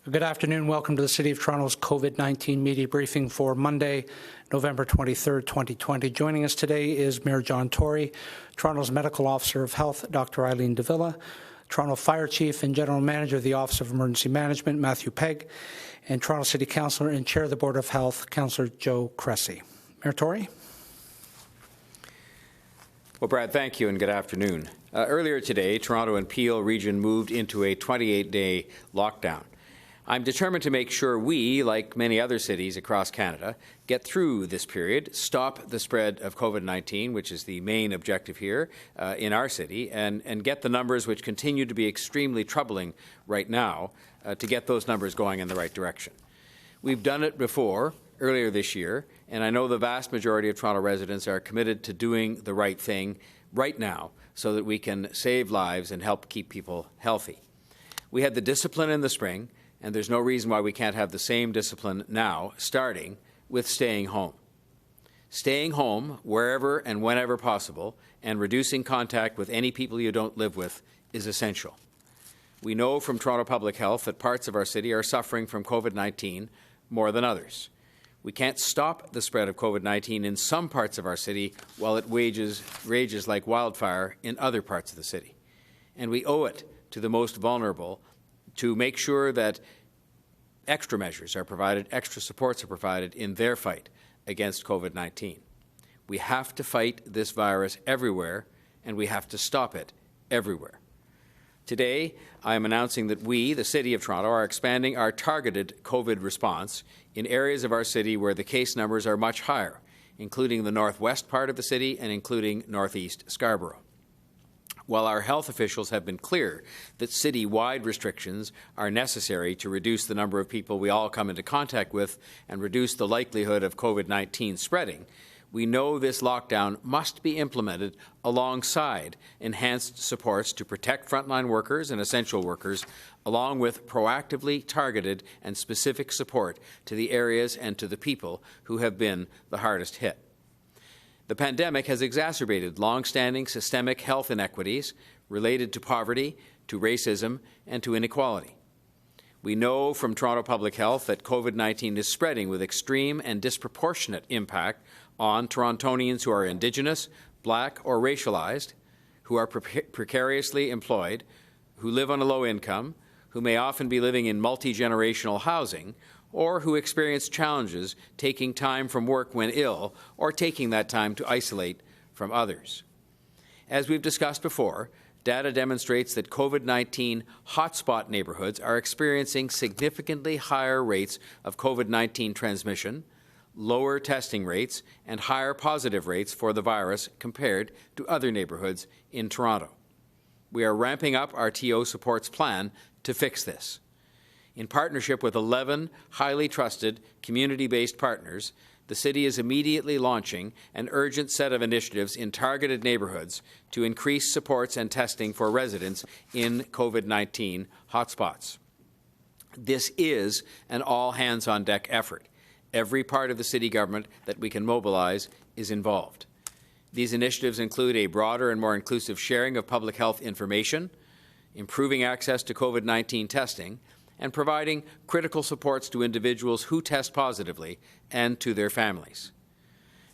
Good afternoon. Welcome to the City of Toronto's COVID-19 media briefing for Monday, November 23rd, 2020. Joining us today is Mayor John Tory, Toronto's Medical Officer of Health, Dr. Eileen, Toronto Fire Chief and General Manager of the Office of Emergency Management, Matthew Pegg, and Toronto City Councillor and Chair of the Board of Health, Councillor Joe Cressy. Mayor Tory. Well, Brad, thank you and good afternoon. Earlier today, Toronto and Peel region moved into a 28-day lockdown. I'm determined to make sure we, like many other cities across Canada, get through this period, stop the spread of COVID-19, which is the main objective here in our city, and get the numbers which continue to be extremely troubling right now, to get those numbers going in the right direction. We've done it before, earlier this year, and I know the vast majority of Toronto residents are committed to doing the right thing right now so that we can save lives and help keep people healthy. We had the discipline in the spring, and there's no reason why we can't have the same discipline now, starting with staying home. Staying home wherever and whenever possible and reducing contact with any people you don't live with is essential. We know from Toronto Public Health that parts of our city are suffering from COVID-19 more than others. We can't stop the spread of COVID-19 in some parts of our city while it rages like wildfire in other parts of the city. And we owe it to the most vulnerable to make sure that extra measures are provided, extra supports are provided in their fight against COVID-19. We have to fight this virus everywhere, and we have to stop it everywhere. Today, I am announcing that we, the City of Toronto, are expanding our targeted COVID response in areas of our city where the case numbers are much higher, including the northwest part of the city and including northeast Scarborough. While our health officials have been clear that city-wide restrictions are necessary to reduce the number of people we all come into contact with and reduce the likelihood of COVID-19 spreading, we know this lockdown must be implemented alongside enhanced supports to protect frontline workers and essential workers, along with proactively targeted and specific support to the areas and to the people who have been the hardest hit. The pandemic has exacerbated long-standing systemic health inequities related to poverty, to racism, and to inequality. We know from Toronto Public Health that COVID-19 is spreading with extreme and disproportionate impact on Torontonians who are Indigenous, Black, or racialized, who are precariously employed, who live on a low income, who may often be living in multi-generational housing, or who experience challenges taking time from work when ill or taking that time to isolate from others. As we've discussed before, data demonstrates that COVID-19 hotspot neighbourhoods are experiencing significantly higher rates of COVID-19 transmission, lower testing rates, and higher positive rates for the virus compared to other neighbourhoods in Toronto. We are ramping up our TO supports plan to fix this. In partnership with 11 highly trusted, community-based partners, the City is immediately launching an urgent set of initiatives in targeted neighbourhoods to increase supports and testing for residents in COVID-19 hotspots. This is an all-hands-on-deck effort. Every part of the City government that we can mobilize is involved. These initiatives include a broader and more inclusive sharing of public health information, improving access to COVID-19 testing, and providing critical supports to individuals who test positively and to their families.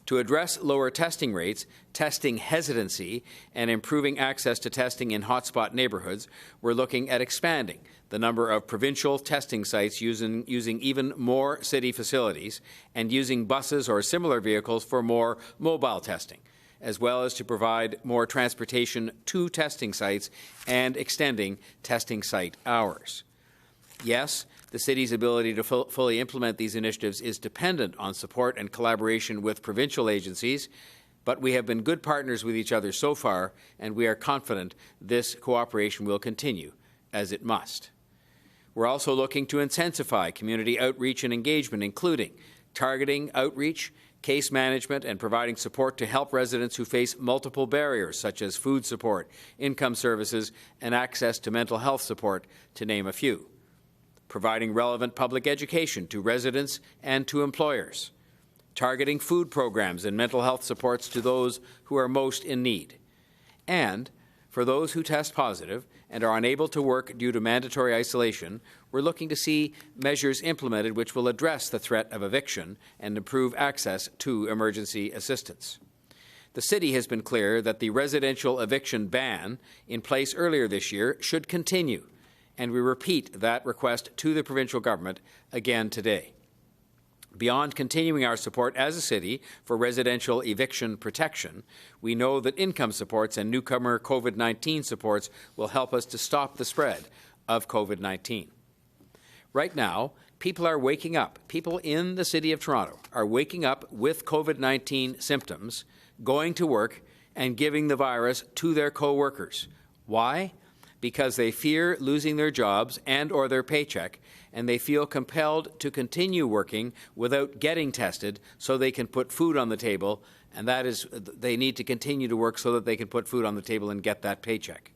To address lower testing rates, testing hesitancy, and improving access to testing in hotspot neighbourhoods, we're looking at expanding the number of provincial testing sites using even more city facilities and using buses or similar vehicles for more mobile testing, as well as to provide more transportation to testing sites and extending testing site hours. Yes, the City's ability to fully implement these initiatives is dependent on support and collaboration with provincial agencies, but we have been good partners with each other so far, and we are confident this cooperation will continue, as it must. We're also looking to intensify community outreach and engagement, including targeting outreach, case management, and providing support to help residents who face multiple barriers, such as food support, income services, and access to mental health support, to name a few. Providing relevant public education to residents and to employers, targeting food programs and mental health supports to those who are most in need, and For those who test positive and are unable to work due to mandatory isolation, we're looking to see measures implemented which will address the threat of eviction and improve access to emergency assistance. The City has been clear that the residential eviction ban in place earlier this year should continue, and we repeat that request to the provincial government again today. Beyond continuing our support as a city for residential eviction protection, we know that income supports and newcomer COVID-19 supports will help us to stop the spread of COVID-19. Right now, people are waking up. People in the City of Toronto are waking up with COVID-19 symptoms, going to work, and giving the virus to their co-workers. Why? Because they fear losing their jobs and or their paycheck, and they feel compelled to continue working without getting tested so they can put food on the table, and that is, they need to continue to work so that they can put food on the table and get that paycheck.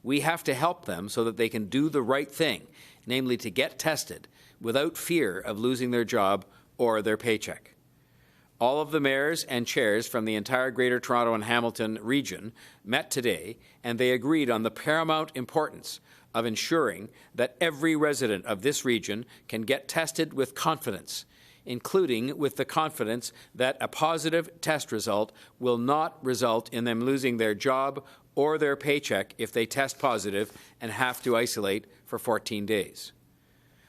We have to help them so that they can do the right thing, namely to get tested without fear of losing their job or their paycheck. All of the mayors and chairs from the entire Greater Toronto and Hamilton region met today, and they agreed on the paramount importance of ensuring that every resident of this region can get tested with confidence, including with the confidence that a positive test result will not result in them losing their job or their paycheck if they test positive and have to isolate for 14 days.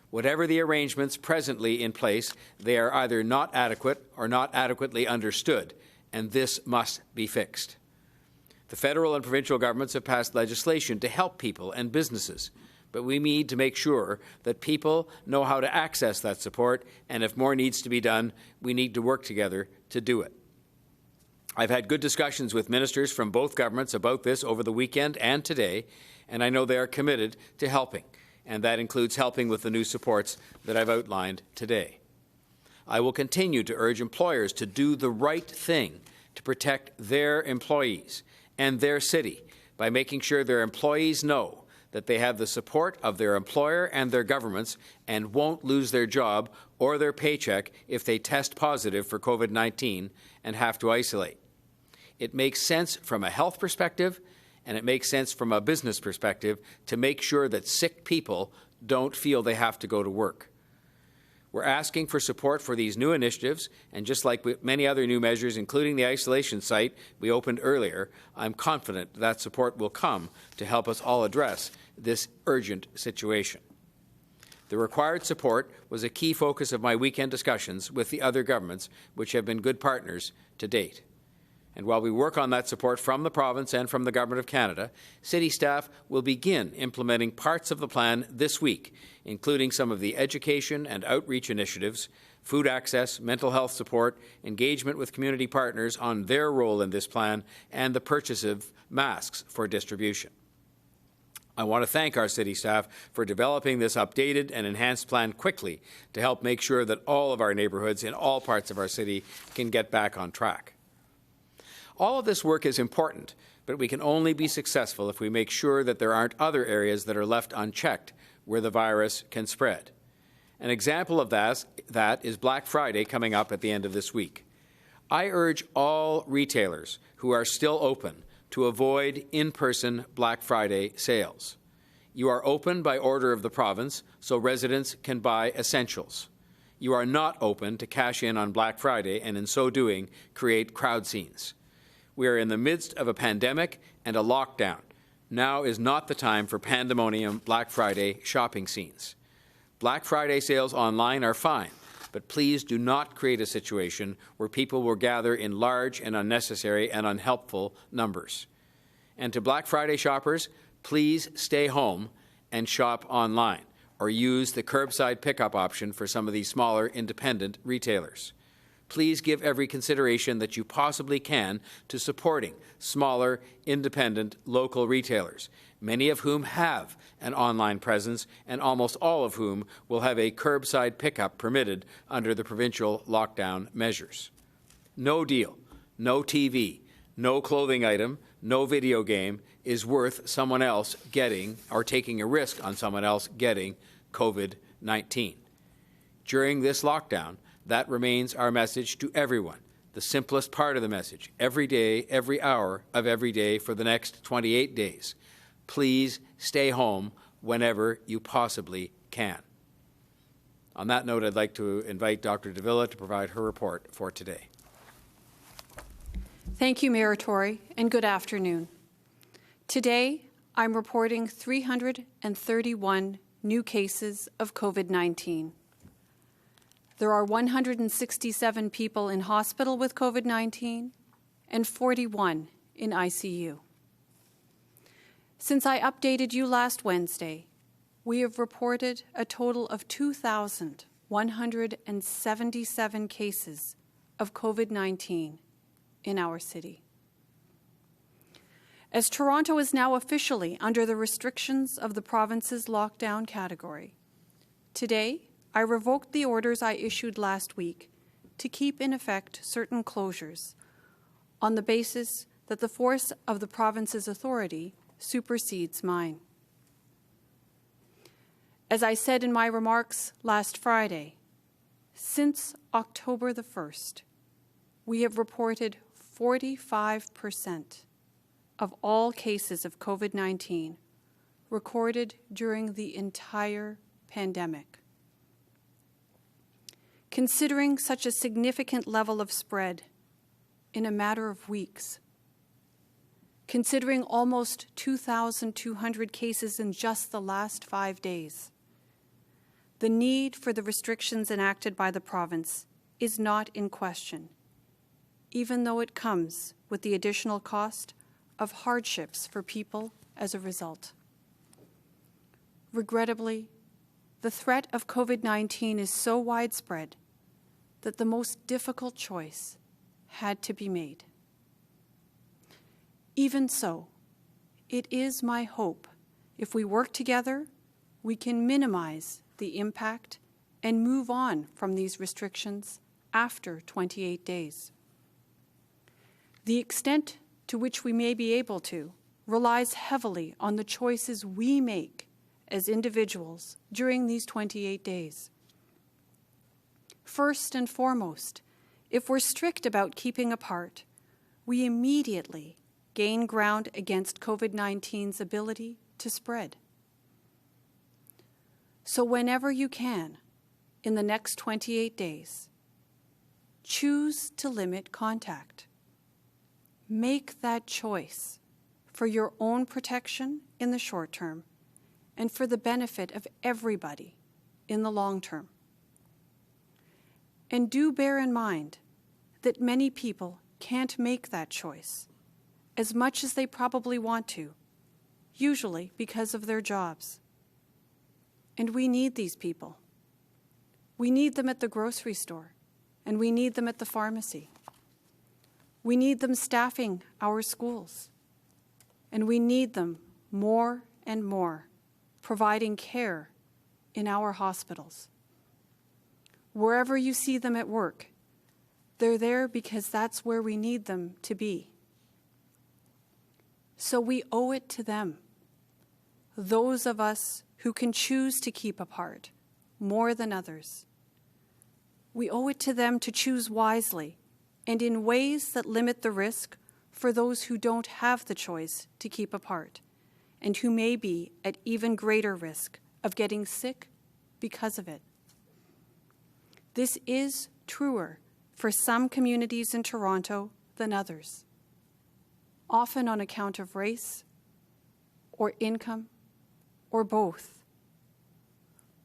Whatever the arrangements presently in place, they are either not adequate or not adequately understood, and this must be fixed. The federal and provincial governments have passed legislation to help people and businesses, but we need to make sure that people know how to access that support, and if more needs to be done, we need to work together to do it. I've had good discussions with ministers from both governments about this over the weekend and today, and I know they are committed to helping, and that includes helping with the new supports that I've outlined today. I will continue to urge employers to do the right thing to protect their employees and their city by making sure their employees know that they have the support of their employer and their governments and won't lose their job or their paycheck if they test positive for COVID-19 and have to isolate. It makes sense from a health perspective, and it makes sense from a business perspective to make sure that sick people don't feel they have to go to work. We're asking for support for these new initiatives, and just like with many other new measures, including the isolation site we opened earlier, I'm confident that support will come to help us all address this urgent situation. The required support was a key focus of my weekend discussions with the other governments, which have been good partners to date. And while we work on that support from the province and from the Government of Canada, City staff will begin implementing parts of the plan this week, including some of the education and outreach initiatives, food access, mental health support, engagement with community partners on their role in this plan, and the purchase of masks for distribution. I want to thank our City staff for developing this updated and enhanced plan quickly to help make sure that all of our neighbourhoods in all parts of our city can get back on track. All of this work is important, but we can only be successful if we make sure that there aren't other areas that are left unchecked where the virus can spread. An example of that is Black Friday coming up at the end of this week. I urge all retailers who are still open to avoid in-person Black Friday sales. You are open by order of the province, so residents can buy essentials. You are not open to cash in on Black Friday and in so doing create crowd scenes. We are in the midst of a pandemic and a lockdown. Now is not the time for pandemonium Black Friday shopping scenes. Black Friday sales online are fine, but please do not create a situation where people will gather in large and unnecessary and unhelpful numbers. And to Black Friday shoppers, please stay home and shop online, or use the curbside pickup option for some of these smaller independent retailers. Please give every consideration that you possibly can to supporting smaller, independent, local retailers, many of whom have an online presence and almost all of whom will have a curbside pickup permitted under the provincial lockdown measures. No deal, no TV, no clothing item, no video game is worth someone else getting or taking a risk on someone else getting COVID-19. During this lockdown, that remains our message to everyone. the simplest part of the message, every day, every hour of every day for the next 28 days. Please stay home whenever you possibly can. On that note, I'd like to invite Dr. Davila to provide her report for today. Thank you, Mayor Tory, and good afternoon. Today, I'm reporting 331 new cases of COVID-19. There are 167 people in hospital with COVID-19 and 41 in ICU. Since I updated you last Wednesday, we have reported a total of 2,177 cases of COVID-19 in our city. As Toronto is now officially under the restrictions of the province's lockdown category, today I revoked the orders I issued last week to keep in effect certain closures on the basis that the force of the province's authority supersedes mine. As I said in my remarks last Friday, since October the 1st, we have reported 45% of all cases of COVID-19 recorded during the entire pandemic. Considering such a significant level of spread in a matter of weeks, considering almost 2,200 cases in just the last 5 days, the need for the restrictions enacted by the province is not in question, even though it comes with the additional cost of hardships for people as a result. Regrettably, the threat of COVID-19 is so widespread that the most difficult choice had to be made. Even so, it is my hope if we work together, we can minimize the impact and move on from these restrictions after 28 days. The extent to which we may be able to relies heavily on the choices we make as individuals during these 28 days. First and foremost, if we're strict about keeping apart, we immediately gain ground against COVID-19's ability to spread. So whenever you can, in the next 28 days, choose to limit contact. Make that choice for your own protection in the short term and for the benefit of everybody in the long term. And do bear in mind that many people can't make that choice, as much as they probably want to, usually because of their jobs. And we need these people. We need them at the grocery store, and we need them at the pharmacy. We need them staffing our schools, and we need them more and more providing care in our hospitals. Wherever you see them at work, they're there because that's where we need them to be. So we owe it to them, those of us who can choose to keep apart more than others. We owe it to them to choose wisely and in ways that limit the risk for those who don't have the choice to keep apart and who may be at even greater risk of getting sick because of it. This is truer for some communities in Toronto than others, often on account of race or income or both,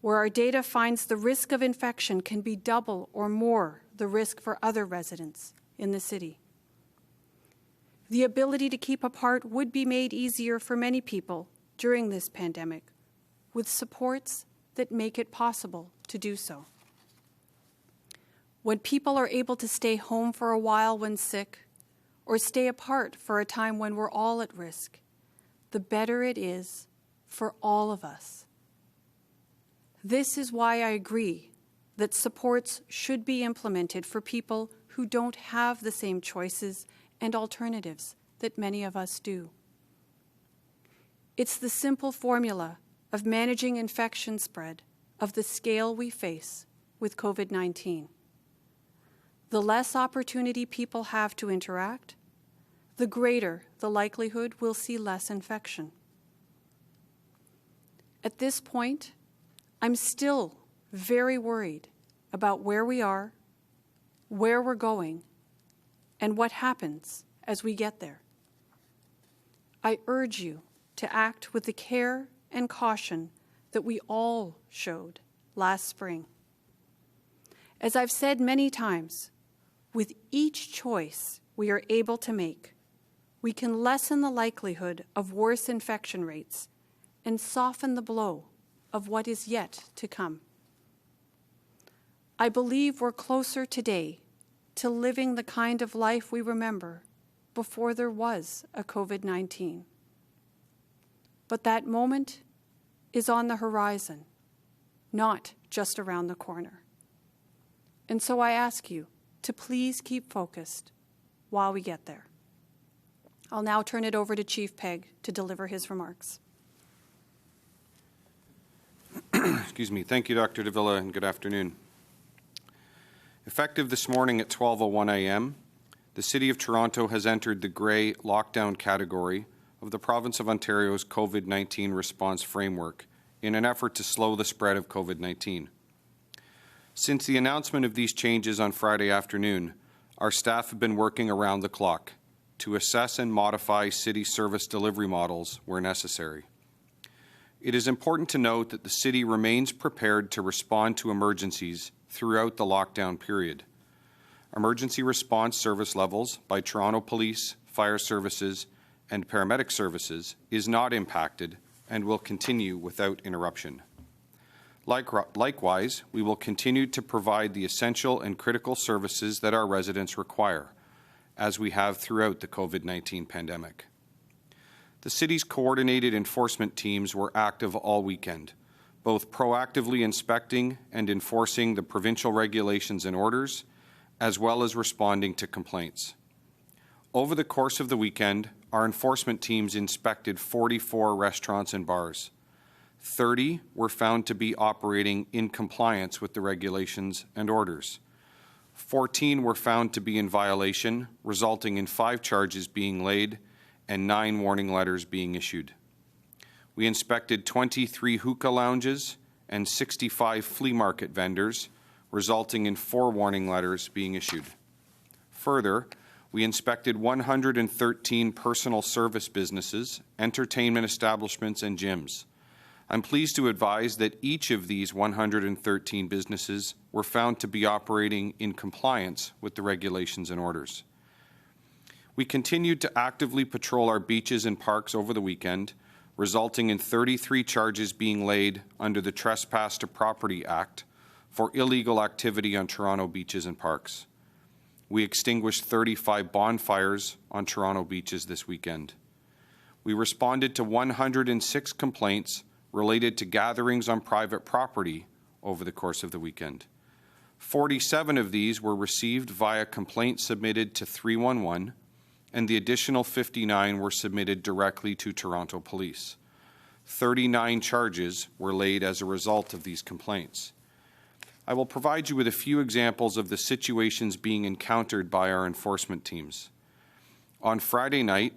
where our data finds the risk of infection can be double or more the risk for other residents in the city. The ability to keep apart would be made easier for many people during this pandemic, with supports that make it possible to do so. When people are able to stay home for a while when sick, or stay apart for a time when we're all at risk, the better it is for all of us. This is why I agree that supports should be implemented for people who don't have the same choices and alternatives that many of us do. It's the simple formula of managing infection spread of the scale we face with COVID-19. the less opportunity people have to interact, the greater the likelihood we'll see less infection. At this point, I'm still very worried about where we are, where we're going, and what happens as we get there. I urge you to act with the care and caution that we all showed last spring. As I've said many times, with each choice we are able to make, we can lessen the likelihood of worse infection rates and soften the blow of what is yet to come. I believe we're closer today to living the kind of life we remember before there was a COVID-19. But that moment is on the horizon, not just around the corner. And so I ask you to please keep focused while we get there. I'll now turn it over to Chief Pegg to deliver his remarks. Excuse me. Thank you, Dr. Davila, and good afternoon. Effective this morning at 12:01 a.m., the City of Toronto has entered the grey lockdown category of the Province of Ontario's COVID-19 response framework in an effort to slow the spread of COVID-19. Since the announcement of these changes on Friday afternoon, our staff have been working around the clock to assess and modify city service delivery models where necessary. It is important to note that the City remains prepared to respond to emergencies throughout the lockdown period. Emergency response service levels by Toronto Police, Fire Services, and Paramedic Services is not impacted and will continue without interruption. Likewise, we will continue to provide the essential and critical services that our residents require, as we have throughout the COVID-19 pandemic. The City's coordinated enforcement teams were active all weekend, both proactively inspecting and enforcing the provincial regulations and orders, as well as responding to complaints. Over the course of the weekend, our enforcement teams inspected 44 restaurants and bars. 30 were found to be operating in compliance with the regulations and orders. 14 were found to be in violation, resulting in 5 charges being laid and 9 warning letters being issued. We inspected 23 hookah lounges and 65 flea market vendors, resulting in 4 warning letters being issued. Further, we inspected 113 personal service businesses, entertainment establishments, and gyms. I'm pleased to advise that each of these 113 businesses were found to be operating in compliance with the regulations and orders. We continued to actively patrol our beaches and parks over the weekend, resulting in 33 charges being laid under the Trespass to Property Act for illegal activity on Toronto beaches and parks. We extinguished 35 bonfires on Toronto beaches this weekend. We responded to 106 complaints related to gatherings on private property over the course of the weekend. 47 of these were received via complaints submitted to 311, and the additional 59 were submitted directly to Toronto Police. 39 charges were laid as a result of these complaints. I will provide you with a few examples of the situations being encountered by our enforcement teams. On Friday night,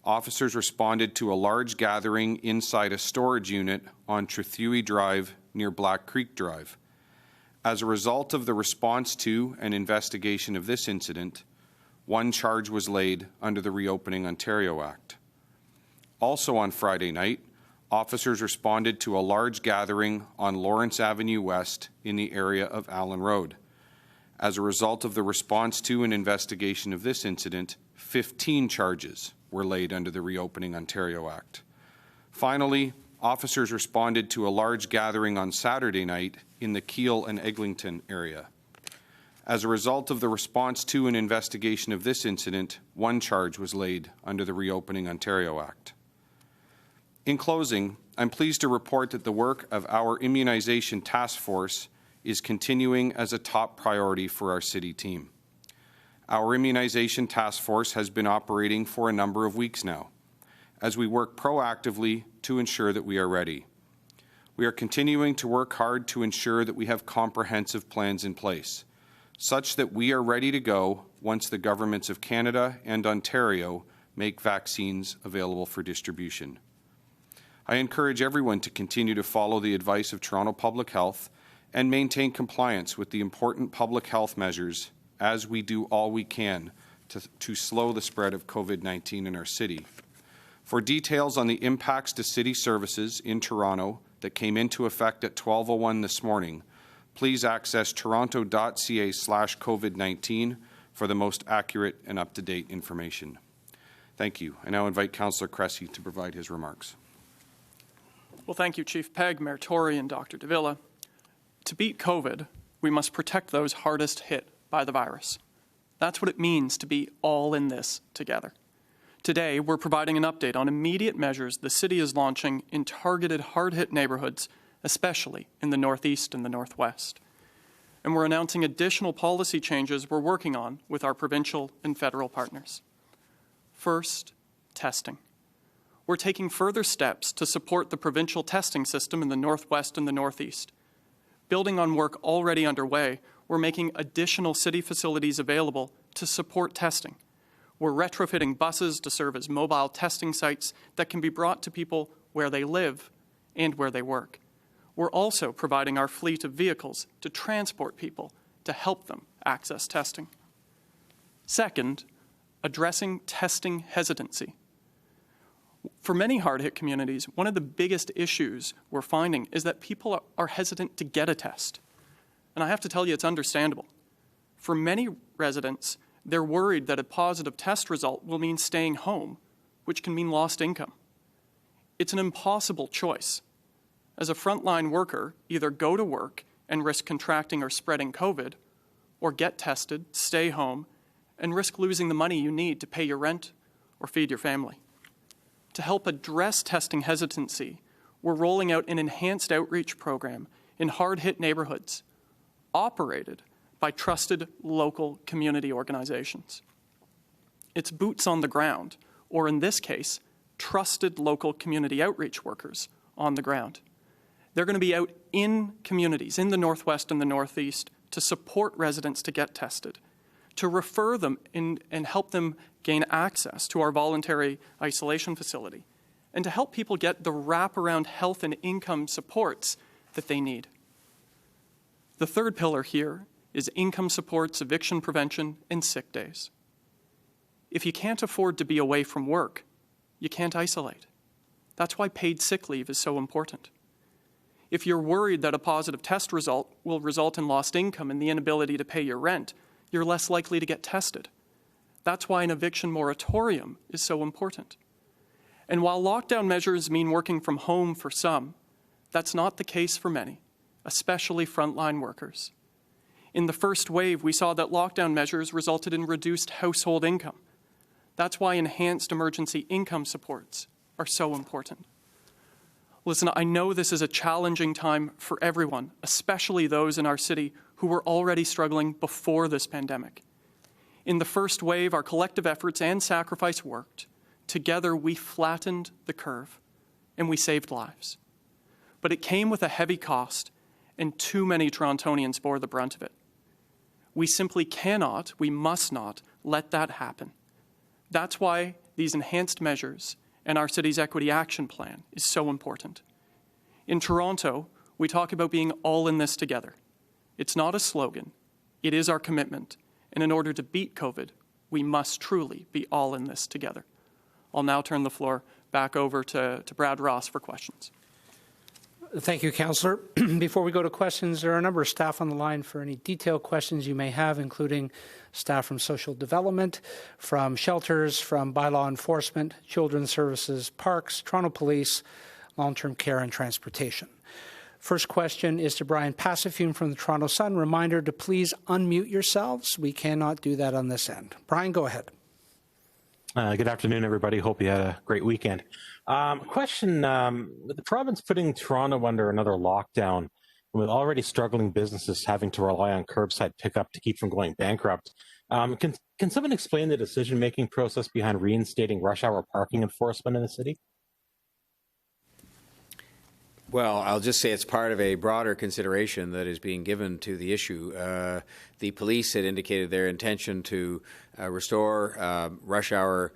officers responded to a large gathering inside a storage unit on Trethewey Drive near Black Creek Drive. As a result of the response to and investigation of this incident, 1 charge was laid under the Reopening Ontario Act. Also on Friday night, officers responded to a large gathering on Lawrence Avenue West in the area of Allen Road. As a result of the response to and investigation of this incident, 15 charges were laid under the Reopening Ontario Act. Finally, officers responded to a large gathering on Saturday night in the Keele and Eglinton area. As a result of the response to and investigation of this incident, 1 charge was laid under the Reopening Ontario Act. In closing, I'm pleased to report that the work of our immunization task force is continuing as a top priority for our city team. Our immunization task force has been operating for a number of weeks now, as we work proactively to ensure that we are ready. We are continuing to work hard to ensure that we have comprehensive plans in place, such that we are ready to go once the governments of Canada and Ontario make vaccines available for distribution. I encourage everyone to continue to follow the advice of Toronto Public Health and maintain compliance with the important public health measures as we do all we can to slow the spread of COVID-19 in our city. For details on the impacts to city services in Toronto that came into effect at 12:01 this morning, please access toronto.ca/COVID-19 for the most accurate and up-to-date information. Thank you. I now invite Councillor Cressy to provide his remarks. Well, thank you, Chief Pegg, Mayor Tory, and Dr. Davila. To beat COVID, we must protect those hardest hit by the virus. That's what it means to be all in this together. Today, we're providing an update on immediate measures the city is launching in targeted hard-hit neighbourhoods, especially in the Northeast and the Northwest. And we're announcing additional policy changes we're working on with our provincial and federal partners. First, testing. We're taking further steps to support the provincial testing system in the Northwest and the Northeast. Building on work already underway, we're making additional city facilities available to support testing. We're retrofitting buses to serve as mobile testing sites that can be brought to people where they live and where they work. We're also providing our fleet of vehicles to transport people to help them access testing. Second, addressing testing hesitancy. For many hard-hit communities, one of the biggest issues we're finding is that people are hesitant to get a test. And I have to tell you, it's understandable. For many residents, they're worried that a positive test result will mean staying home, which can mean lost income. It's an impossible choice. As a frontline worker, either go to work and risk contracting or spreading COVID, or get tested, stay home, and risk losing the money you need to pay your rent or feed your family. To help address testing hesitancy, we're rolling out an enhanced outreach program in hard-hit neighbourhoods, operated by trusted local community organizations. It's boots on the ground, or in this case, trusted local community outreach workers on the ground. They're going to be out in communities in the Northwest and the Northeast to support residents to get tested, to refer them and help them gain access to our voluntary isolation facility, and to help people get the wraparound health and income supports that they need. The third pillar here is income supports, eviction prevention, and sick days. If you can't afford to be away from work, you can't isolate. That's why paid sick leave is so important. If you're worried that a positive test result will result in lost income and the inability to pay your rent, you're less likely to get tested. That's why an eviction moratorium is so important. And while lockdown measures mean working from home for some, that's not the case for many, especially frontline workers. In the first wave, we saw that lockdown measures resulted in reduced household income. That's why enhanced emergency income supports are so important. Listen, I know this is a challenging time for everyone, especially those in our city who were already struggling before this pandemic. In the first wave, our collective efforts and sacrifice worked. Together, we flattened the curve, and we saved lives. But it came with a heavy cost, and too many Torontonians bore the brunt of it. We simply cannot, we must not, let that happen. That's why these enhanced measures and our city's Equity Action Plan is so important. In Toronto, we talk about being all in this together. It's not a slogan, it is our commitment. And in order to beat COVID, we must truly be all in this together. I'll now turn the floor back over to Brad Ross for questions. Thank you, Councillor. Before we go to questions, there are a number of staff on the line for any detailed questions you may have, including staff from social development, from shelters, from bylaw enforcement, children's services, parks, Toronto Police, long-term care and transportation. First question is to Brian Passafume from the Toronto Sun. Reminder to please unmute yourselves. We cannot do that on this end. Brian, go ahead. Good afternoon, everybody. Hope you had a great weekend. Question, with the province putting Toronto under another lockdown, with already struggling businesses having to rely on curbside pickup to keep from going bankrupt, can someone explain the decision-making process behind reinstating rush hour parking enforcement in the city? Well, I'll just say it's part of a broader consideration that is being given to the issue. The police had indicated their intention to restore rush hour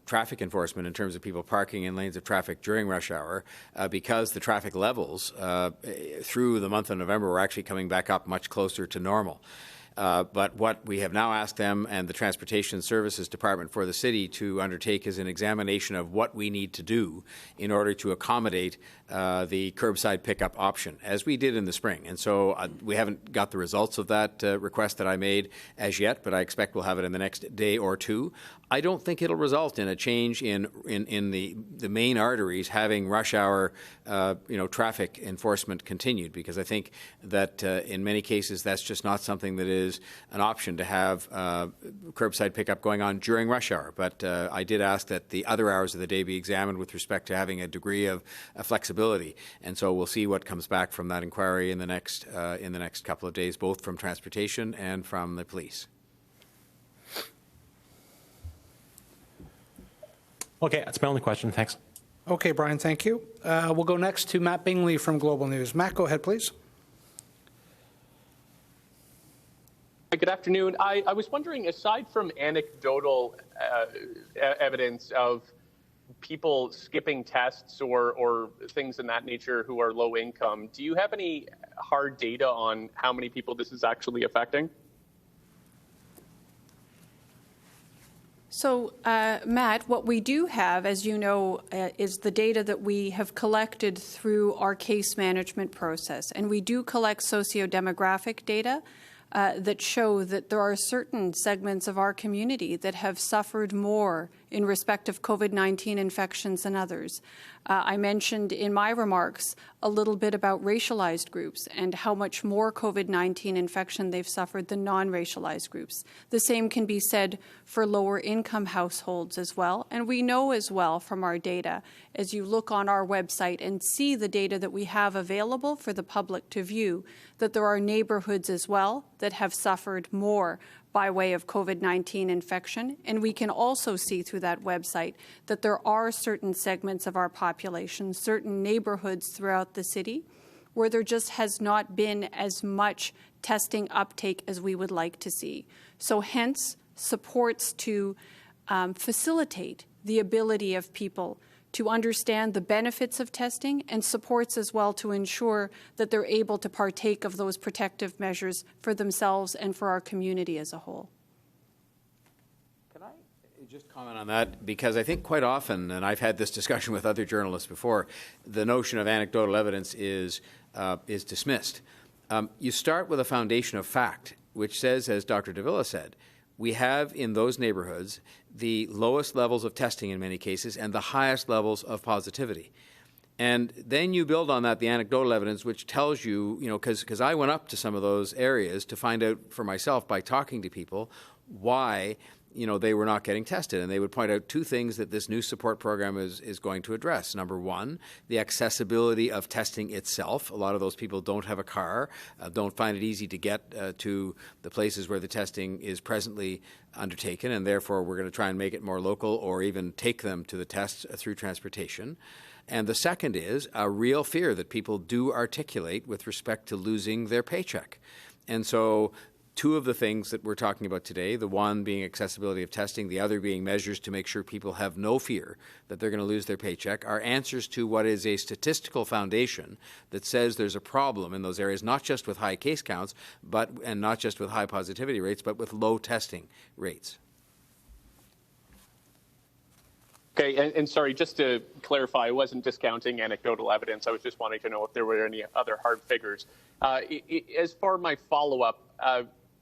traffic enforcement in terms of people parking in lanes of traffic during rush hour because the traffic levels through the month of November were actually coming back up much closer to normal. But what we have now asked them and the Transportation Services Department for the city to undertake is an examination of what we need to do in order to accommodate the curbside pickup option, as we did in the spring. And so we haven't got the results of that request that I made as yet, but I expect we'll have it in the next day or two. I don't think it'll result in a change in the main arteries having rush hour traffic enforcement continued, because I think that in many cases that's just not something that is an option to have curbside pickup going on during rush hour. But I did ask that the other hours of the day be examined with respect to having a degree of flexibility, and so we'll see what comes back from that inquiry in the next couple of days, both from transportation and from the police. Okay, that's my only question. Thanks. Okay, Brian, thank you. We'll go next to Matt Bingley from Global News. Matt, go ahead, please. Good afternoon. I was wondering, aside from anecdotal evidence of people skipping tests or things in that nature who are low income, do you have any hard data on how many people this is actually affecting? So, Matt, what we do have, as you know, is the data that we have collected through our case management process. And we do collect socio-demographic data that show that there are certain segments of our community that have suffered more in respect of COVID-19 infections than others. I mentioned in my remarks a little bit about racialized groups and how much more COVID-19 infection they've suffered than non-racialized groups. The same can be said for lower income households as well. And we know as well from our data, as you look on our website and see the data that we have available for the public to view, that there are neighborhoods as well that have suffered more by way of COVID-19 infection. And we can also see through that website that there are certain segments of our population, certain neighborhoods throughout the city, where there just has not been as much testing uptake as we would like to see. So hence, supports to facilitate the ability of people to understand the benefits of testing, and supports as well to ensure that they're able to partake of those protective measures for themselves and for our community as a whole. Can I just comment on that? Because I think quite often, and I've had this discussion with other journalists before, the notion of anecdotal evidence is dismissed. You start with a foundation of fact, which says, as Dr. Davila said, we have in those neighborhoods the lowest levels of testing in many cases and the highest levels of positivity. And then you build on that the anecdotal evidence, which tells you, because I went up to some of those areas to find out for myself by talking to people why they were not getting tested. And they would point out two things that this new support program is going to address. Number one, the accessibility of testing itself. A lot of those people don't have a car, don't find it easy to get to the places where the testing is presently undertaken, and therefore we're going to try and make it more local or even take them to the tests through transportation. And the second is a real fear that people do articulate with respect to losing their paycheck. And so two of the things that we're talking about today, the one being accessibility of testing, the other being measures to make sure people have no fear that they're going to lose their paycheck, are answers to what is a statistical foundation that says there's a problem in those areas, not just with high case counts, and not just with high positivity rates, but with low testing rates. Okay, and sorry, just to clarify, I wasn't discounting anecdotal evidence. I was just wanting to know if there were any other hard figures. As for my follow-up,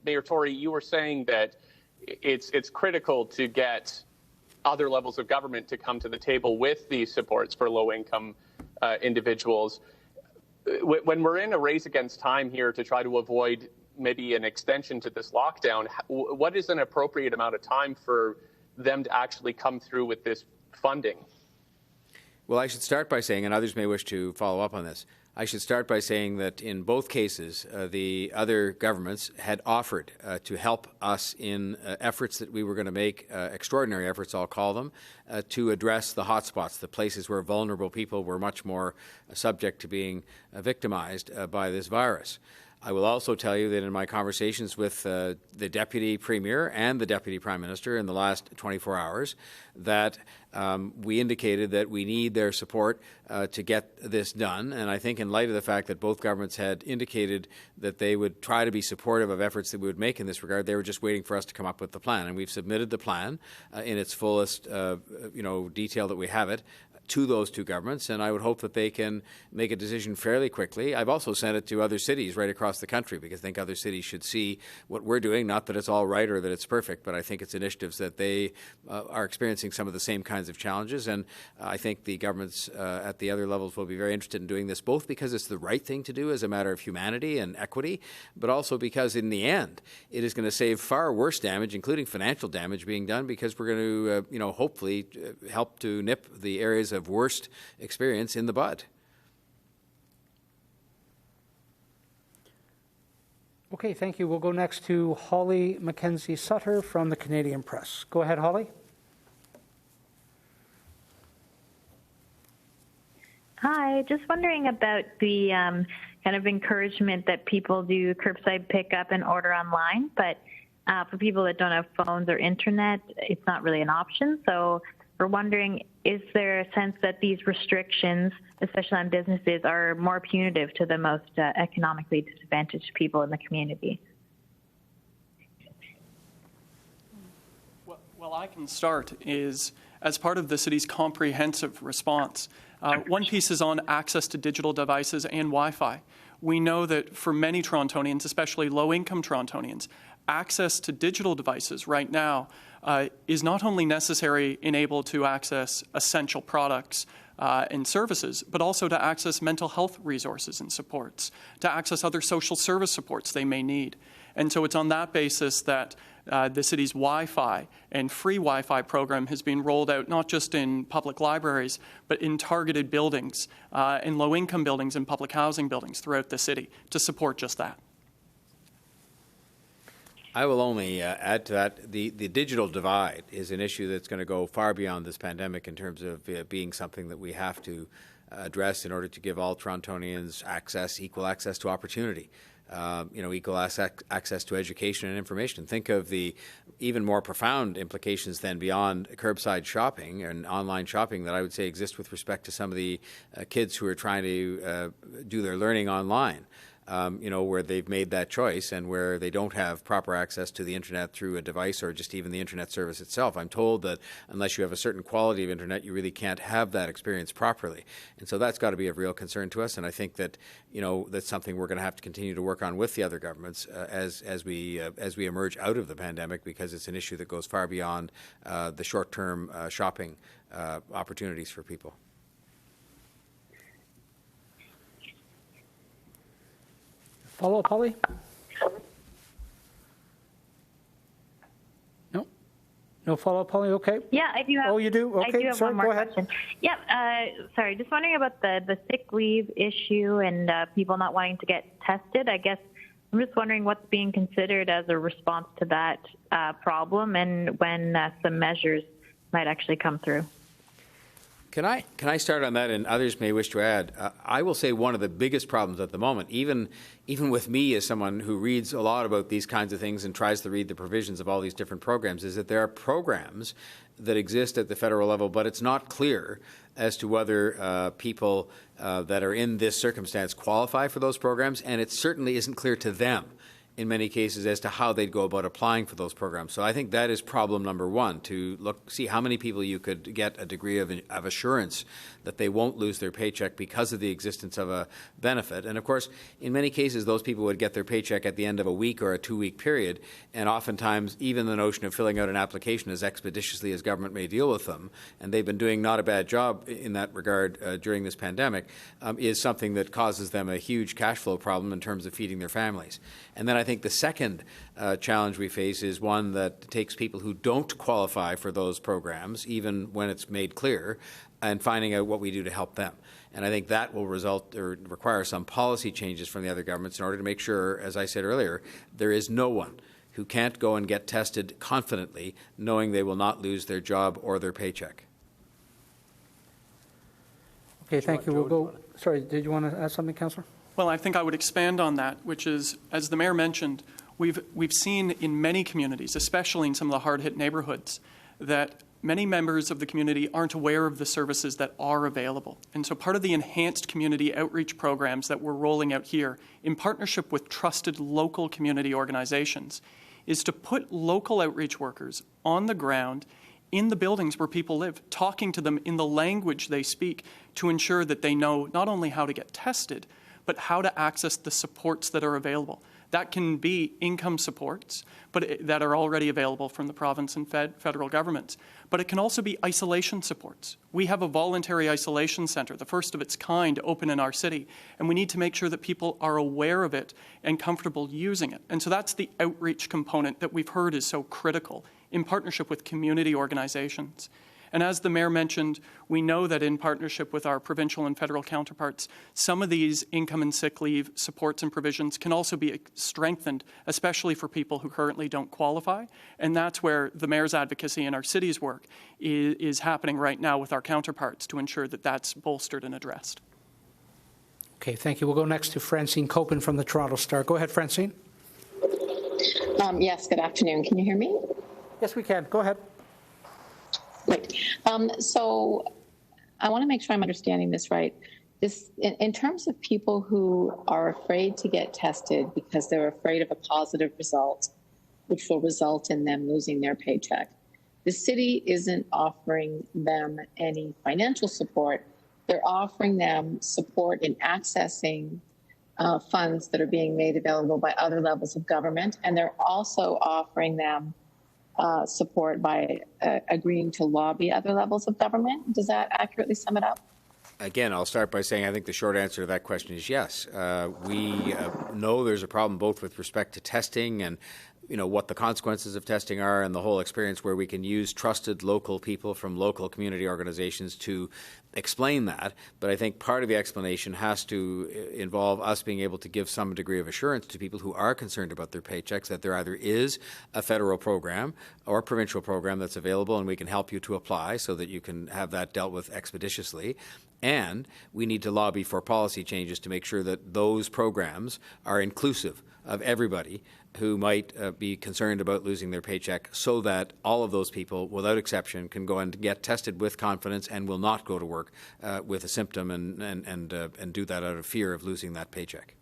Mayor Tory, you were saying that it's critical to get other levels of government to come to the table with these supports for low-income individuals. When we're in a race against time here to try to avoid maybe an extension to this lockdown, what is an appropriate amount of time for them to actually come through with this funding? Well, I should start by saying, and others may wish to follow up on this, I should start by saying that in both cases, the other governments had offered to help us in efforts that we were going to make, extraordinary efforts, I'll call them, to address the hotspots, the places where vulnerable people were much more subject to being victimized by this virus. I will also tell you that in my conversations with the Deputy Premier and the Deputy Prime Minister in the last 24 hours, that we indicated that we need their support to get this done. And I think in light of the fact that both governments had indicated that they would try to be supportive of efforts that we would make in this regard, they were just waiting for us to come up with the plan. And we've submitted the plan in its fullest detail that we have it to those two governments, and I would hope that they can make a decision fairly quickly. I've also sent it to other cities right across the country because I think other cities should see what we're doing, not that it's all right or that it's perfect, but I think it's initiatives that they are experiencing some of the same kinds of challenges, and I think the governments at the other levels will be very interested in doing this, both because it's the right thing to do as a matter of humanity and equity, but also because in the end it is going to save far worse damage, including financial damage being done, because we're going to hopefully help to nip the areas of worst experience in the bud. Okay, thank you. We'll go next to Holly Mackenzie-Sutter from the Canadian Press. Go ahead, Holly. Hi, just wondering about the kind of encouragement that people do curbside pickup and order online, but for people that don't have phones or internet, it's not really an option. So we're wondering, is there a sense that these restrictions, especially on businesses, are more punitive to the most economically disadvantaged people in the community? Well, I can start is as part of the city's comprehensive response. One piece is on access to digital devices and Wi-Fi. We know that for many Torontonians, especially low-income Torontonians, access to digital devices right now is not only necessary in able to access essential products and services, but also to access mental health resources and supports, to access other social service supports they may need. And so it's on that basis that the city's Wi-Fi and free Wi-Fi program has been rolled out not just in public libraries, but in targeted buildings, in low-income buildings and public housing buildings throughout the city to support just that. I will only add to that, the digital divide is an issue that's going to go far beyond this pandemic in terms of being something that we have to address in order to give all Torontonians equal access to opportunity. Equal access to education and information. Think of the even more profound implications then beyond curbside shopping and online shopping that I would say exist with respect to some of the kids who are trying to do their learning online. Where they've made that choice and where they don't have proper access to the internet through a device or just even the internet service itself. I'm told that unless you have a certain quality of internet, you really can't have that experience properly. And so that's got to be of real concern to us. And I think that, that's something we're going to have to continue to work on with the other governments as we emerge out of the pandemic, because it's an issue that goes far beyond the short-term shopping opportunities for people. Follow-up, Holly? No? No follow-up, Holly? Okay. Yeah, I do have. Oh, you do? Okay, I do have sorry, one more go ahead. question. Yeah, sorry, just wondering about the sick leave issue and people not wanting to get tested. I guess I'm just wondering what's being considered as a response to that problem and when some measures might actually come through. Can I start on that, and others may wish to add? I will say one of the biggest problems at the moment, even with me as someone who reads a lot about these kinds of things and tries to read the provisions of all these different programs, is that there are programs that exist at the federal level, but it's not clear as to whether people that are in this circumstance qualify for those programs, and it certainly isn't clear to them in many cases as to how they'd go about applying for those programs. So I think that is problem number one, to see how many people you could get a degree of assurance that they won't lose their paycheck because of the existence of a benefit. And of course, in many cases, those people would get their paycheck at the end of a week or a 2-week period, and oftentimes even the notion of filling out an application as expeditiously as government may deal with them, and they've been doing not a bad job in that regard during this pandemic, is something that causes them a huge cash flow problem in terms of feeding their families. And then I think the second challenge we face is one that takes people who don't qualify for those programs, even when it's made clear, and finding out what we do to help them. And I think that will result or require some policy changes from the other governments in order to make sure, as I said earlier, there is no one who can't go and get tested confidently knowing they will not lose their job or their paycheck. Okay, thank you. We'll go. Sorry, did you want to add something, Councillor? Well, I think I would expand on that, which is, as the Mayor mentioned, we've seen in many communities, especially in some of the hard-hit neighbourhoods, that many members of the community aren't aware of the services that are available. And so part of the enhanced community outreach programs that we're rolling out here, in partnership with trusted local community organizations, is to put local outreach workers on the ground in the buildings where people live, talking to them in the language they speak to ensure that they know not only how to get tested, but how to access the supports that are available. That can be income supports that are already available from the province and federal governments. But it can also be isolation supports. We have a voluntary isolation centre, the first of its kind, open in our city. And we need to make sure that people are aware of it and comfortable using it. And so that's the outreach component that we've heard is so critical in partnership with community organizations. And as the Mayor mentioned, we know that in partnership with our provincial and federal counterparts, some of these income and sick leave supports and provisions can also be strengthened, especially for people who currently don't qualify. And that's where the Mayor's advocacy and our city's work is happening right now with our counterparts to ensure that that's bolstered and addressed. Okay, thank you. We'll go next to Francine Copen from the Toronto Star. Go ahead, Francine. Yes, good afternoon. Can you hear me? Yes, we can. Go ahead. Great. So I want to make sure I'm understanding this right. In terms of people who are afraid to get tested because they're afraid of a positive result, which will result in them losing their paycheck, the city isn't offering them any financial support. They're offering them support in accessing funds that are being made available by other levels of government, and they're also offering them support by agreeing to lobby other levels of government. Does that accurately sum it up? Again, I'll start by saying I think the short answer to that question is yes. We know there's a problem both with respect to testing and what the consequences of testing are and the whole experience where we can use trusted local people from local community organizations to explain that. But I think part of the explanation has to involve us being able to give some degree of assurance to people who are concerned about their paychecks that there either is a federal program or a provincial program that's available and we can help you to apply so that you can have that dealt with expeditiously. And we need to lobby for policy changes to make sure that those programs are inclusive of everybody who might be concerned about losing their paycheck so that all of those people, without exception, can go and get tested with confidence and will not go to work with a symptom and do that out of fear of losing that paycheck.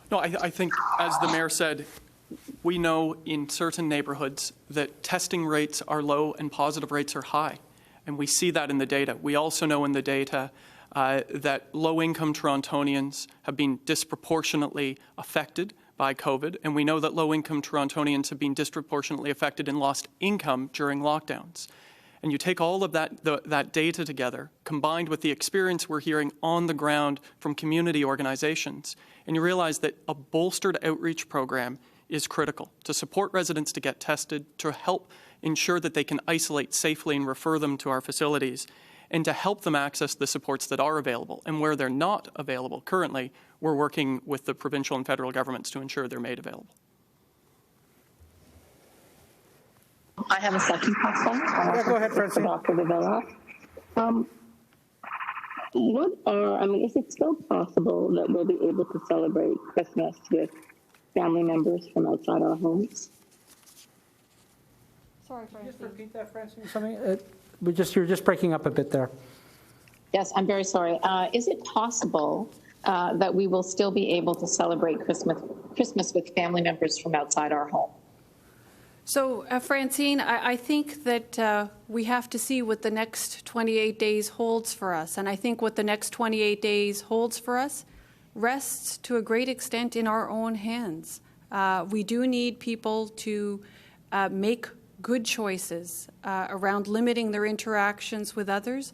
No, I think, as the Mayor said, we know in certain neighbourhoods that testing rates are low and positive rates are high. And we see that in the data. We also know in the data that low-income Torontonians have been disproportionately affected by COVID, and we know that low-income Torontonians have been disproportionately affected and lost income during lockdowns. And you take all of that data together, combined with the experience we're hearing on the ground from community organizations, and you realize that a bolstered outreach program is critical to support residents to get tested, to help ensure that they can isolate safely and refer them to our facilities, and to help them access the supports that are available. And where they're not available currently, we're working with the provincial and federal governments to ensure they're made available. I have a second question. Go ahead, Francine. Dr. Davila. Is it still possible that we'll be able to celebrate Christmas with family members from outside our homes? Sorry, Francine. Just repeat that, Francine. You're just breaking up a bit there. Yes, I'm very sorry. Is it possible that we will still be able to celebrate Christmas with family members from outside our home? So, Francine, I think that we have to see what the next 28 days holds for us. And I think what the next 28 days holds for us rests to a great extent in our own hands. We do need people to make good choices around limiting their interactions with others,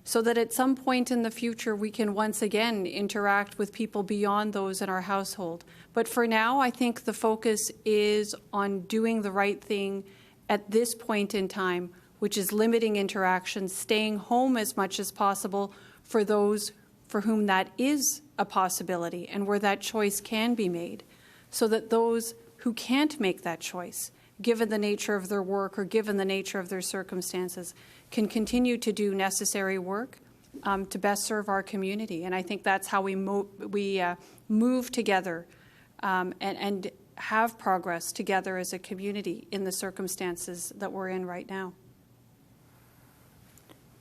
so that at some point in the future we can once again interact with people beyond those in our household. But for now, I think the focus is on doing the right thing at this point in time, which is limiting interactions, staying home as much as possible for those for whom that is a possibility and where that choice can be made, so that those who can't make that choice, given the nature of their work or given the nature of their circumstances, can continue to do necessary work to best serve our community. And I think that's how we move together and have progress together as a community in the circumstances that we're in right now.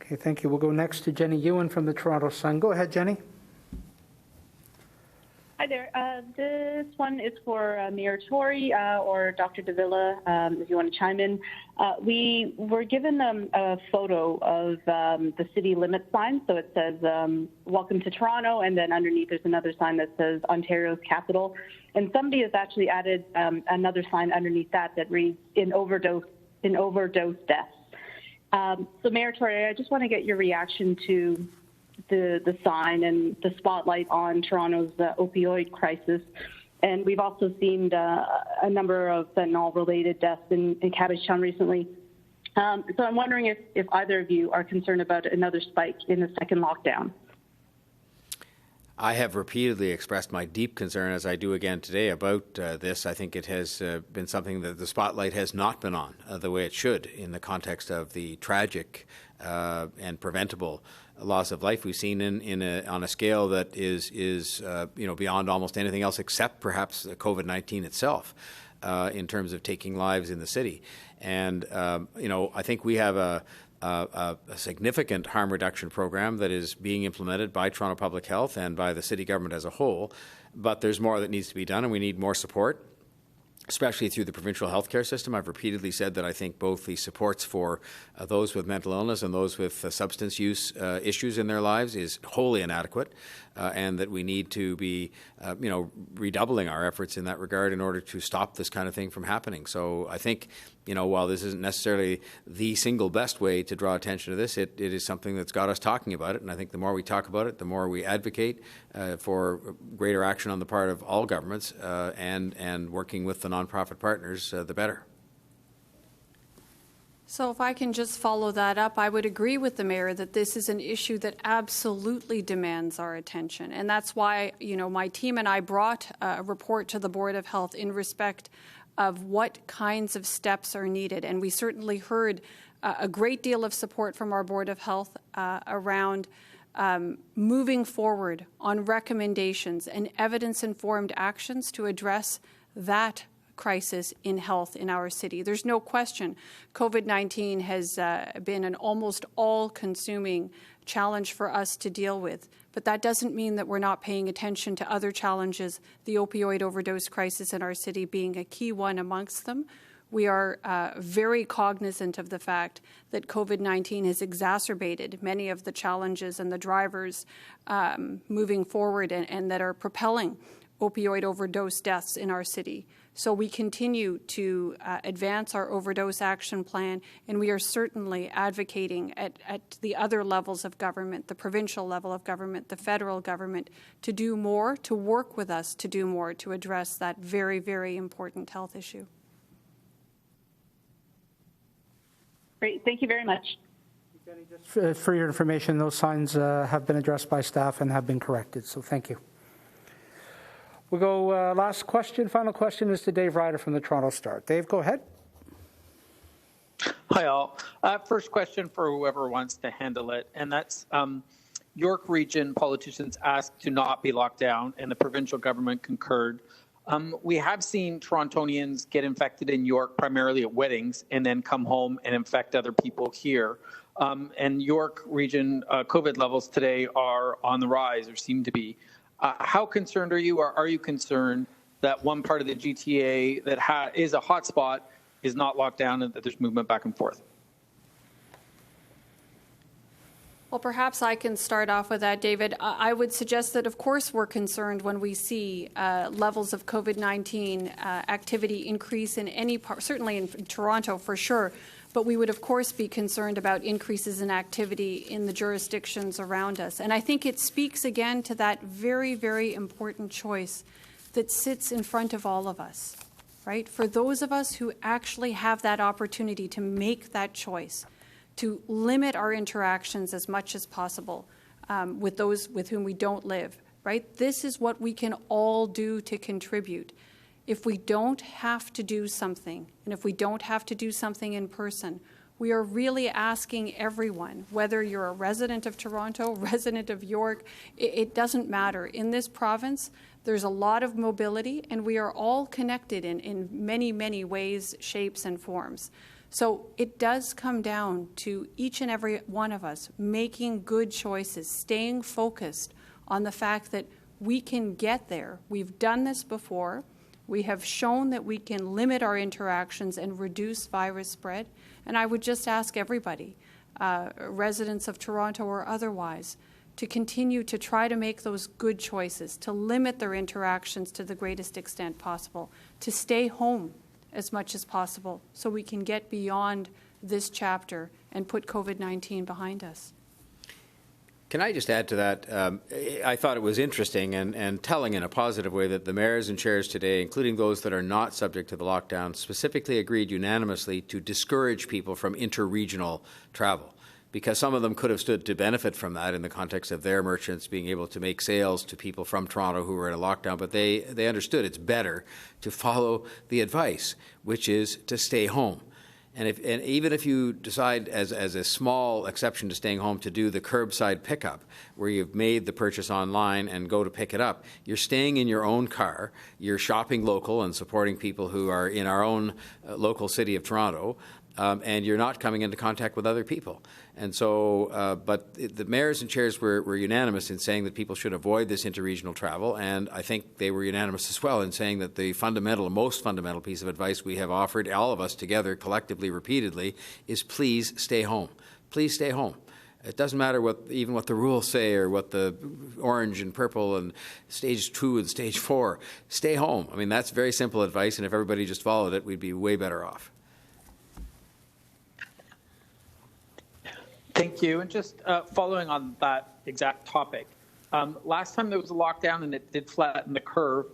Okay, thank you. We'll go next to Jenny Ewan from the Toronto Sun. Go ahead, Jenny. Hi there. This one is for Mayor Tory or Dr. Davila, if you want to chime in. We were given a photo of the city limit sign. So it says, welcome to Toronto, and then underneath there's another sign that says Ontario's capital. And somebody has actually added another sign underneath that reads, in overdose deaths. So Mayor Tory, I just want to get your reaction to the sign and the spotlight on Toronto's opioid crisis. And we've also seen a number of fentanyl-related deaths in Cabbagetown recently. So I'm wondering if either of you are concerned about another spike in the second lockdown. I have repeatedly expressed my deep concern, as I do again today, about this. I think it has been something that the spotlight has not been on the way it should in the context of the tragic and preventable loss of life we've seen on a scale that is beyond almost anything else except perhaps COVID-19 itself in terms of taking lives in the city. And I think we have a significant harm reduction program that is being implemented by Toronto Public Health and by the city government as a whole, but there's more that needs to be done, and we need more support, especially through the provincial healthcare system. I've repeatedly said that I think both the supports for those with mental illness and those with substance use issues in their lives is wholly inadequate, and that we need to be, redoubling our efforts in that regard in order to stop this kind of thing from happening. So I think, while this isn't necessarily the single best way to draw attention to this, it is something that's got us talking about it. And I think the more we talk about it, the more we advocate for greater action on the part of all governments and working with the nonprofit partners, the better. So if I can just follow that up, I would agree with the Mayor that this is an issue that absolutely demands our attention. And that's why, my team and I brought a report to the Board of Health in respect of what kinds of steps are needed. And we certainly heard a great deal of support from our Board of Health around moving forward on recommendations and evidence-informed actions to address that crisis in health in our city. There's no question COVID-19 has been an almost all-consuming challenge for us to deal with, but that doesn't mean that we're not paying attention to other challenges, the opioid overdose crisis in our city being a key one amongst them. We are very cognizant of the fact that COVID-19 has exacerbated many of the challenges and the drivers moving forward and that are propelling opioid overdose deaths in our city. So we continue to advance our overdose action plan, and we are certainly advocating at the other levels of government, the provincial level of government, the federal government, to do more, to work with us to do more to address that very, very important health issue. Great. Thank you very much. Just for your information, those signs have been addressed by staff and have been corrected, so thank you. We'll go last question. Final question is to Dave Ryder from the Toronto Star. Dave, go ahead. Hi, all. First question for whoever wants to handle it, and that's York Region politicians asked to not be locked down, and the provincial government concurred. We have seen Torontonians get infected in York, primarily at weddings, and then come home and infect other people here. And York Region COVID levels today are on the rise, or seem to be. How concerned are you, or are you concerned that one part of the GTA that is a hotspot is not locked down and that there's movement back and forth? Well, perhaps I can start off with that, David. I would suggest that, of course, we're concerned when we see levels of COVID-19 activity increase in any part, certainly in Toronto for sure, but we would, of course, be concerned about increases in activity in the jurisdictions around us. And I think it speaks again to that very, very important choice that sits in front of all of us, right? For those of us who actually have that opportunity to make that choice, to limit our interactions as much as possible with those with whom we don't live, right? This is what we can all do to contribute. If we don't have to do something, and if we don't have to do something in person, we are really asking everyone, whether you're a resident of Toronto, resident of York, it doesn't matter. In this province, there's a lot of mobility, and we are all connected in many, many ways, shapes, and forms. So it does come down to each and every one of us making good choices, staying focused on the fact that we can get there. We've done this before. We have shown that we can limit our interactions and reduce virus spread. And I would just ask everybody, residents of Toronto or otherwise, to continue to try to make those good choices, to limit their interactions to the greatest extent possible, to stay home as much as possible so we can get beyond this chapter and put COVID-19 behind us. Can I just add to that? I thought it was interesting and telling in a positive way that the mayors and chairs today, including those that are not subject to the lockdown, specifically agreed unanimously to discourage people from interregional travel, because some of them could have stood to benefit from that in the context of their merchants being able to make sales to people from Toronto who were in a lockdown, but they understood it's better to follow the advice, which is to stay home. And even if you decide, as a small exception to staying home, to do the curbside pickup, where you've made the purchase online and go to pick it up, you're staying in your own car, you're shopping local and supporting people who are in our own local city of Toronto, and you're not coming into contact with other people. And so, but the mayors and chairs were unanimous in saying that people should avoid this interregional travel, and I think they were unanimous as well in saying that the most fundamental piece of advice we have offered, all of us together, collectively, repeatedly, is please stay home. Please stay home. It doesn't matter even what the rules say or what the orange and purple and stage 2 and stage 4. Stay home. I mean, that's very simple advice, and if everybody just followed it, we'd be way better off. Thank you. And just following on that exact topic, last time there was a lockdown and it did flatten the curve,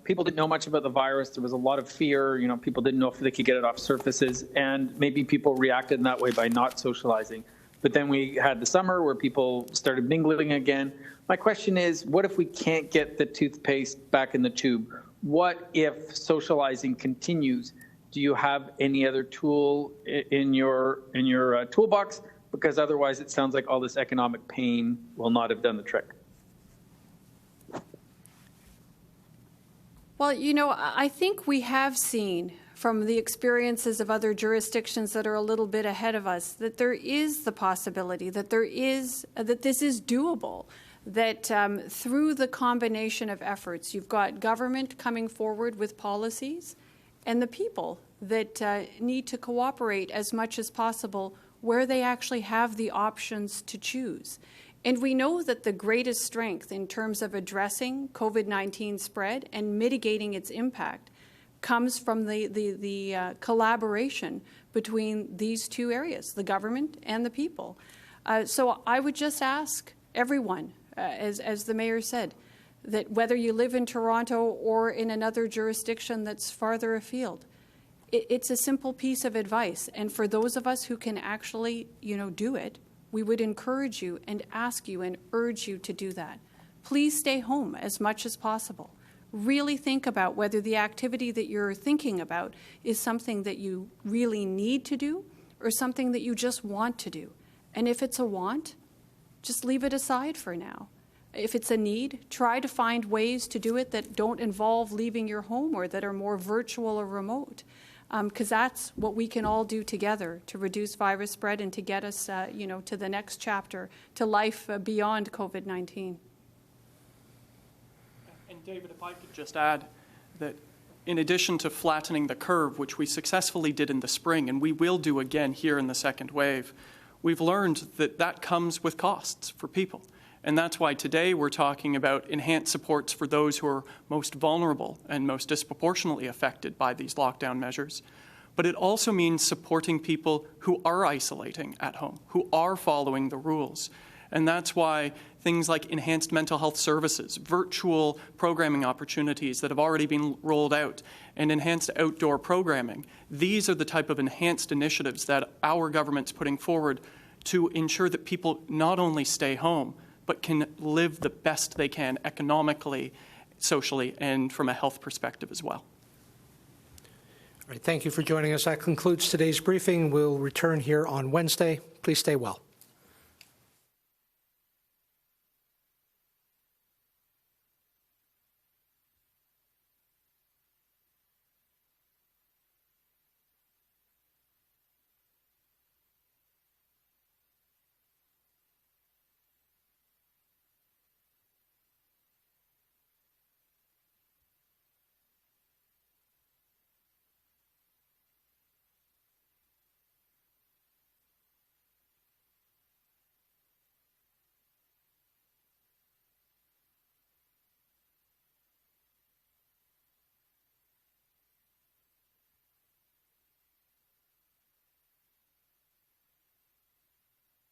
people didn't know much about the virus. There was a lot of fear. You know, people didn't know if they could get it off surfaces, and maybe people reacted in that way by not socializing. But then we had the summer where people started mingling again. My question is, what if we can't get the toothpaste back in the tube? What if socializing continues? Do you have any other tool in your toolbox? Because otherwise it sounds like all this economic pain will not have done the trick. Well, you know, I think we have seen from the experiences of other jurisdictions that are a little bit ahead of us that there is the possibility that this is doable, that through the combination of efforts, you've got government coming forward with policies and the people that need to cooperate as much as possible where they actually have the options to choose. And we know that the greatest strength in terms of addressing COVID-19 spread and mitigating its impact comes from the collaboration between these two areas, the government and the people. So I would just ask everyone, as the mayor said, that whether you live in Toronto or in another jurisdiction that's farther afield, it's a simple piece of advice. And for those of us who can actually, do it, we would encourage you and ask you and urge you to do that. Please stay home as much as possible. Really think about whether the activity that you're thinking about is something that you really need to do or something that you just want to do. And if it's a want, just leave it aside for now. If it's a need, try to find ways to do it that don't involve leaving your home or that are more virtual or remote. Because that's what we can all do together to reduce virus spread and to get us, to the next chapter, to life beyond COVID-19. And David, if I could just add that in addition to flattening the curve, which we successfully did in the spring, and we will do again here in the second wave, we've learned that that comes with costs for people. And that's why today we're talking about enhanced supports for those who are most vulnerable and most disproportionately affected by these lockdown measures. But it also means supporting people who are isolating at home, who are following the rules. And that's why things like enhanced mental health services, virtual programming opportunities that have already been rolled out, and enhanced outdoor programming, these are the type of enhanced initiatives that our government's putting forward to ensure that people not only stay home, but can live the best they can economically, socially, and from a health perspective as well. All right, thank you for joining us. That concludes today's briefing. We'll return here on Wednesday. Please stay well.